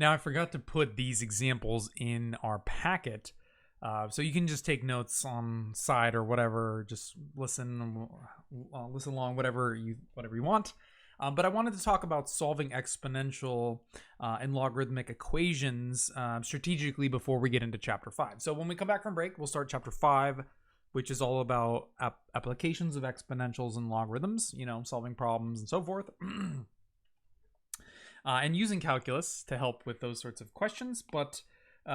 Now, I forgot to put these examples in our packet, so you can just take notes on side or whatever. Just listen along, whatever you want. But I wanted to talk about solving exponential and logarithmic equations strategically before we get into Chapter 5. So when we come back from break, we'll start Chapter 5, which is all about applications of exponentials and logarithms, solving problems and so forth. And using calculus to help with those sorts of questions. But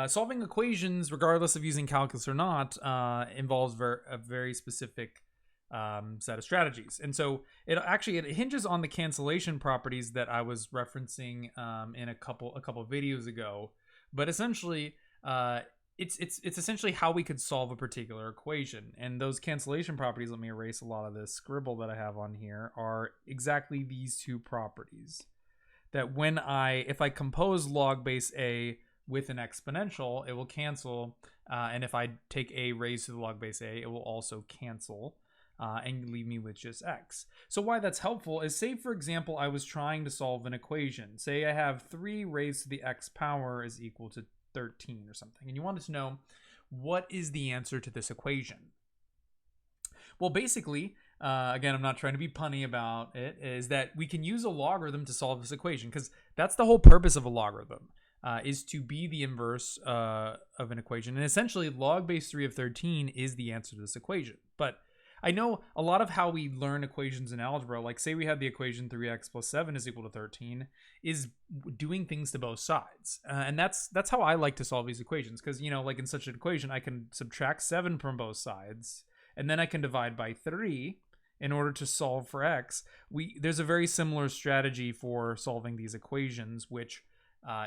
solving equations, regardless of using calculus or not, involves a very specific set of strategies. And so it hinges on the cancellation properties that I was referencing in a couple of videos ago. But essentially, it's essentially how we could solve a particular equation. And those cancellation properties, let me erase a lot of this scribble that I have on here, are exactly these two properties. That if I compose log base a with an exponential, it will cancel. And if I take a raised to the log base a, it will also cancel and leave me with just x. So why that's helpful is, say, for example, I was trying to solve an equation. Say I have 3 raised to the x power is equal to 13 or something. And you wanted to know, what is the answer to this equation? Well, basically, again, I'm not trying to be punny about it, is that we can use a logarithm to solve this equation, because that's the whole purpose of a logarithm, is to be the inverse of an equation. And essentially, log base 3 of 13 is the answer to this equation. But I know a lot of how we learn equations in algebra, like say we had the equation 3x plus 7 is equal to 13, is doing things to both sides. And that's how I like to solve these equations, because, like in such an equation, I can subtract 7 from both sides, and then I can divide by 3 in order to solve for x. There's a very similar strategy for solving these equations, which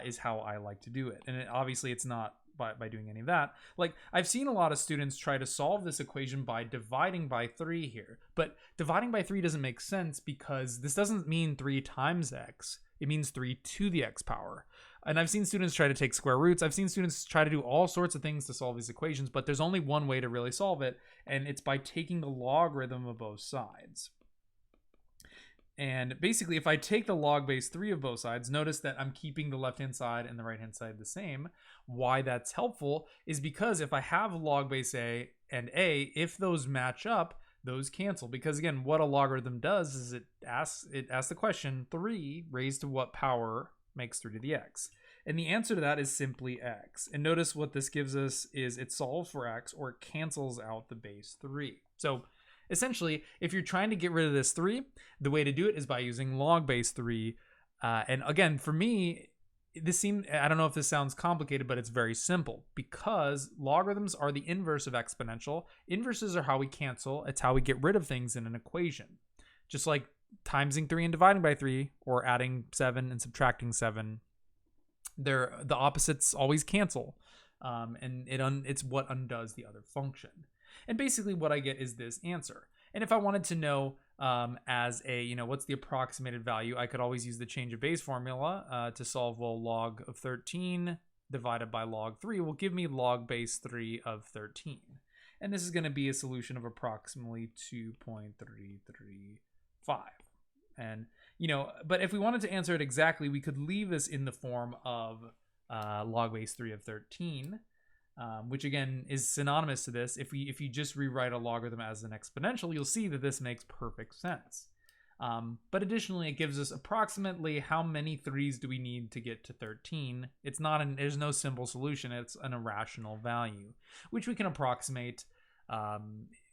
is how I like to do it. And obviously it's not by doing any of that. Like, I've seen a lot of students try to solve this equation by dividing by 3 here. But dividing by 3 doesn't make sense, because this doesn't mean 3 times x. It means 3 to the x power. And I've seen students try to take square roots. I've seen students try to do all sorts of things to solve these equations, but there's only one way to really solve it, and it's by taking the logarithm of both sides. And basically, if I take the log base 3 of both sides, notice that I'm keeping the left-hand side and the right-hand side the same. Why that's helpful is because if I have log base a and a, if those match up, those cancel. Because again, what a logarithm does is it asks the question, 3 raised to what power makes 3 to the x? And the answer to that is simply x. And notice what this gives us is it solves for x, or it cancels out the base 3. So essentially, if you're trying to get rid of this 3, the way to do it is by using log base 3. And again, for me, I don't know if this sounds complicated, but it's very simple, because logarithms are the inverse of exponential. Inverses are how we cancel. It's how we get rid of things in an equation. Just like timesing 3 and dividing by 3, or adding 7 and subtracting 7, the opposites always cancel, and it's what undoes the other function. And basically what I get is this answer. And if I wanted to know as a, what's the approximated value, I could always use the change of base formula to solve, well, log of 13 divided by log 3 will give me log base 3 of 13. And this is going to be a solution of approximately 2.335. And, but if we wanted to answer it exactly, we could leave this in the form of log base 3 of 13, which again is synonymous to this. If you just rewrite a logarithm as an exponential, you'll see that this makes perfect sense. But additionally, it gives us approximately how many 3's do we need to get to 13. There's no simple solution. It's an irrational value, which we can approximate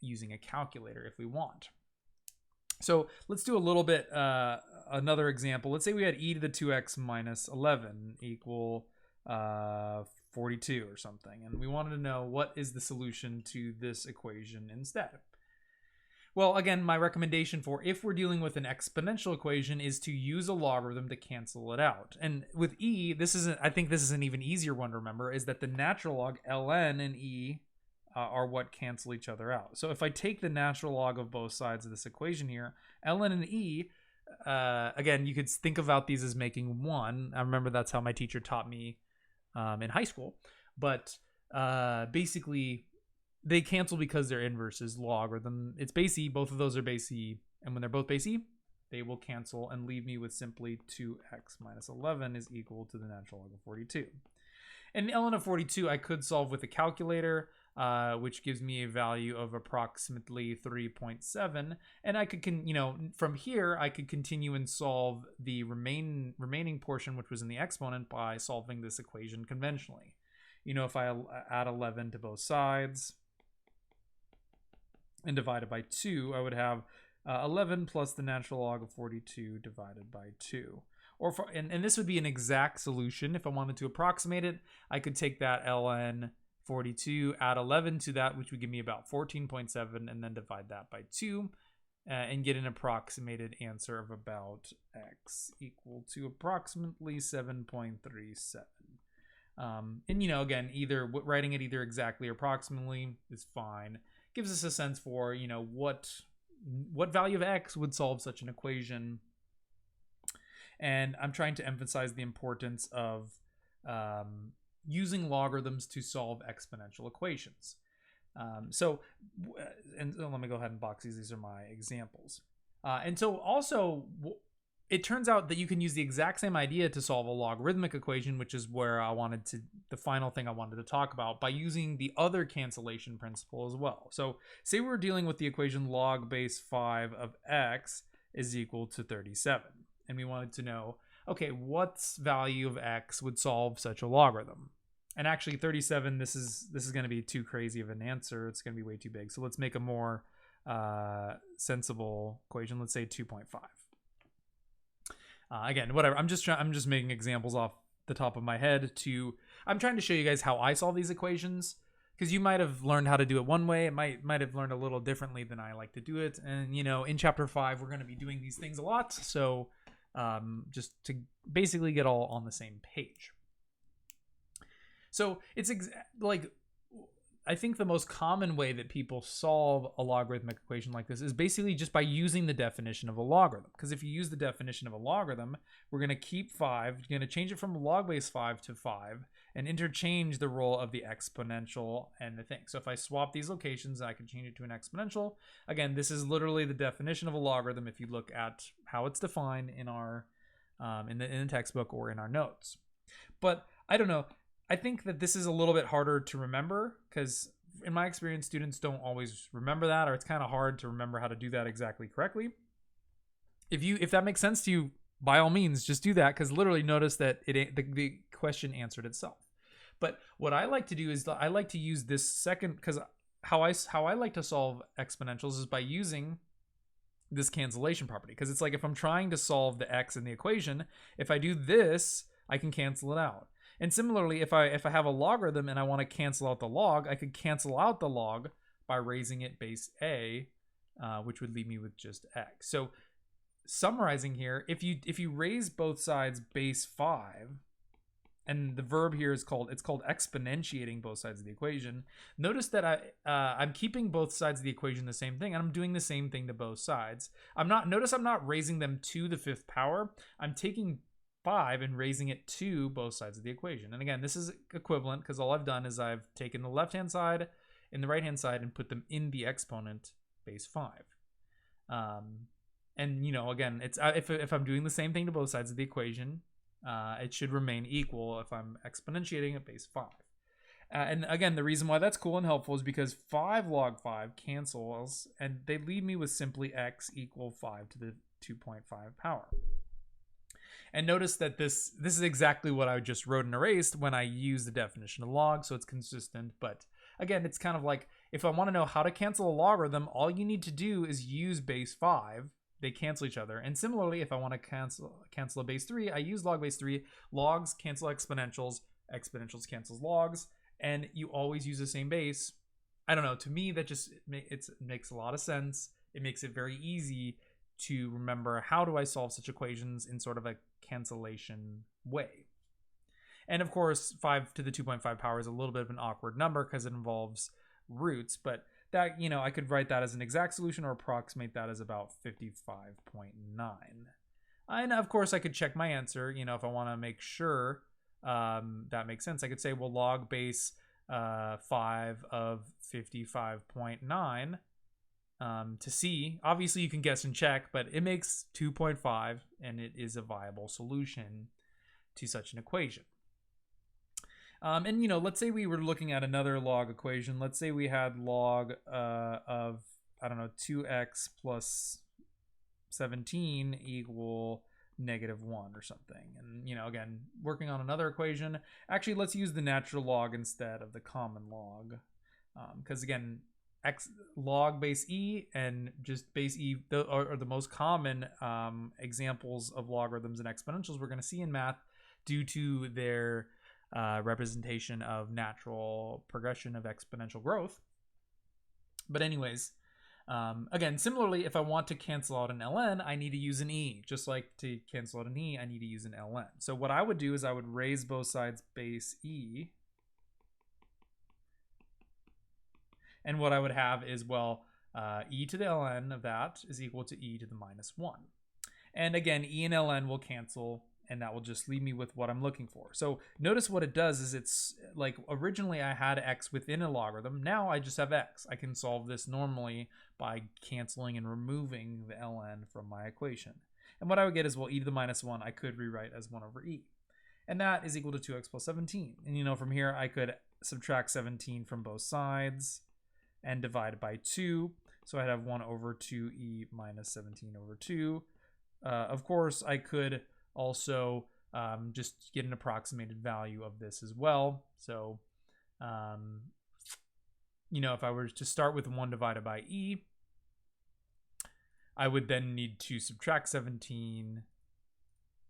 using a calculator if we want. So let's do a little bit, another example. Let's say we had e to the 2x minus 11 equal 42 or something. And we wanted to know, what is the solution to this equation instead? Well, again, my recommendation for if we're dealing with an exponential equation is to use a logarithm to cancel it out. And with e, I think this is an even easier one to remember, is that the natural log ln and e are what cancel each other out. So if I take the natural log of both sides of this equation here, ln and e, again, you could think about these as making 1. I remember that's how my teacher taught me in high school. But basically, they cancel because their inverse is log, or it's base e. Both of those are base e. And when they're both base e, They will cancel and leave me with simply 2x minus 11 is equal to the natural log of 42. And the ln of 42 I could solve with a calculator, which gives me a value of approximately 3.7. And I could, from here, I could continue and solve the remaining portion, which was in the exponent, by solving this equation conventionally. If I add 11 to both sides and divide it by 2, I would have 11 plus the natural log of 42 divided by 2. And this would be an exact solution. If I wanted to approximate it, I could take that ln 42, add 11 to that, which would give me about 14.7, and then divide that by 2, and get an approximated answer of about x equal to approximately 7.37. And again, either writing it either exactly or approximately is fine. Gives us a sense for what value of x would solve such an equation. And I'm trying to emphasize the importance of using logarithms to solve exponential equations. And let me go ahead and box these. These are my examples. And so also, it turns out that you can use the exact same idea to solve a logarithmic equation, which is where the final thing I wanted to talk about, by using the other cancellation principle as well. So say we're dealing with the equation log base 5 of x is equal to 37. And we wanted to know, okay, what's value of x would solve such a logarithm? And actually 37, this is going to be too crazy of an answer. It's going to be way too big. So let's make a more sensible equation. Let's say 2.5. Again, whatever. I'm just making examples off the top of my head. I'm trying to show you guys how I solve these equations, because you might have learned how to do it one way. It might have learned a little differently than I like to do it. And in chapter 5, we're going to be doing these things a lot. So just to basically get all on the same page. So it's I think the most common way that people solve a logarithmic equation like this is basically just by using the definition of a logarithm. Because if you use the definition of a logarithm, we're going to keep 5, we're going to change it from log base 5 to 5, and interchange the role of the exponential and the thing. So if I swap these locations, I can change it to an exponential. Again, this is literally the definition of a logarithm if you look at how it's defined in our in the textbook or in our notes. But I don't know. I think that this is a little bit harder to remember, because in my experience, students don't always remember that, or it's kind of hard to remember how to do that exactly correctly. If that makes sense to you, by all means, just do that, because literally notice that the question answered itself. But what I like to do is I like to use this second, because how I like to solve exponentials is by using this cancellation property. Because it's like if I'm trying to solve the x in the equation, if I do this, I can cancel it out. And similarly, if I have a logarithm and I want to cancel out the log, I could cancel out the log by raising it base a, which would leave me with just x. So summarizing here, if you raise both sides base 5, and the verb here is called exponentiating both sides of the equation. Notice that I'm keeping both sides of the equation the same thing, and I'm doing the same thing to both sides. Notice I'm not raising them to the 5th power. I'm taking 5 and raising it to both sides of the equation. And again, this is equivalent because all I've done is I've taken the left-hand side and the right-hand side and put them in the exponent base 5. And again, it's if I'm doing the same thing to both sides of the equation, it should remain equal if I'm exponentiating at base 5. And again, the reason why that's cool and helpful is because 5 log 5 cancels, and they leave me with simply x equal 5 to the 2.5 power. And notice that this is exactly what I just wrote and erased when I use the definition of log, so it's consistent. But again, it's kind of like if I want to know how to cancel a logarithm, all you need to do is use base 5. They cancel each other. And similarly, if I want to cancel a base 3, I use log base 3. Logs cancel exponentials. Exponentials cancels logs. And you always use the same base. I don't know. To me, that just makes a lot of sense. It makes it very easy to remember how do I solve such equations in sort of a cancellation way. And of course, 5 to the 2.5 power is a little bit of an awkward number because it involves roots, but that, I could write that as an exact solution or approximate that as about 55.9. And of course, I could check my answer, if I want to make sure that makes sense. I could say, well, log base 5 of 55.9 to see. Obviously, you can guess and check, but it makes 2.5, and it is a viable solution to such an equation. And let's say we were looking at another log equation. Let's say we had log of, I don't know, 2x plus 17 equal -1 or something. And again, working on another equation. Actually, let's use the natural log instead of the common log, because again, x log base e and just base e are the most common examples of logarithms and exponentials we're going to see in math, due to their representation of natural progression of exponential growth. But anyways, again, similarly, if I want to cancel out an ln, I need to use an e. Just like to cancel out an e, I need to use an ln. So what I would do is I would raise both sides base e. And what I would have is, well, e to the ln of that is equal to e to the -1. And again, e and ln will cancel, and that will just leave me with what I'm looking for. So notice what it does is, it's like originally I had x within a logarithm. Now I just have x. I can solve this normally by canceling and removing the ln from my equation. And what I would get is, well, e to the -1 I could rewrite as 1 over e. And that is equal to 2x plus 17. And from here I could subtract 17 from both sides and divide by 2. So I'd have 1 over 2e minus 17 over 2. Of course, I could also just get an approximated value of this as well. So, if I were to start with 1 divided by e, I would then need to subtract 17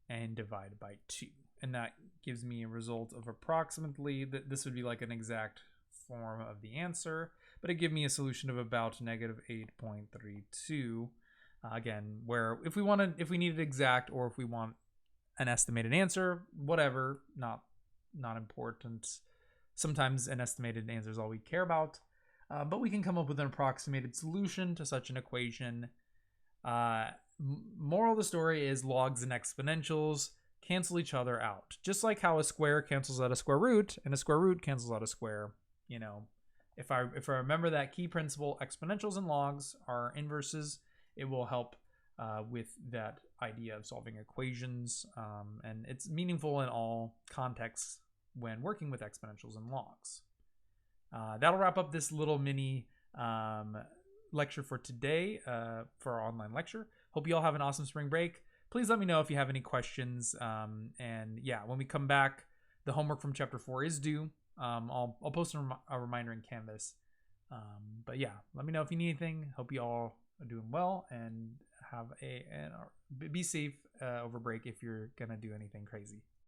and divide by 2. And that gives me a result of approximately, this would be like an exact form of the answer, but it give me a solution of about -8.32. Again, where if we need it exact, or if we want an estimated answer, whatever, not important. Sometimes an estimated answer is all we care about, but we can come up with an approximated solution to such an equation. Moral of the story is, logs and exponentials cancel each other out, just like how a square cancels out a square root and a square root cancels out a square. If I remember that key principle, exponentials and logs are inverses, it will help with that idea of solving equations, and it's meaningful in all contexts when working with exponentials and logs. That'll wrap up this little mini lecture for today, for our online lecture. Hope you all have an awesome spring break. Please let me know if you have any questions, and yeah, when we come back, the homework from chapter 4 is due. I'll post a reminder in Canvas, but yeah, let me know if you need anything. Hope you all are doing well, and be safe over break if you're gonna do anything crazy.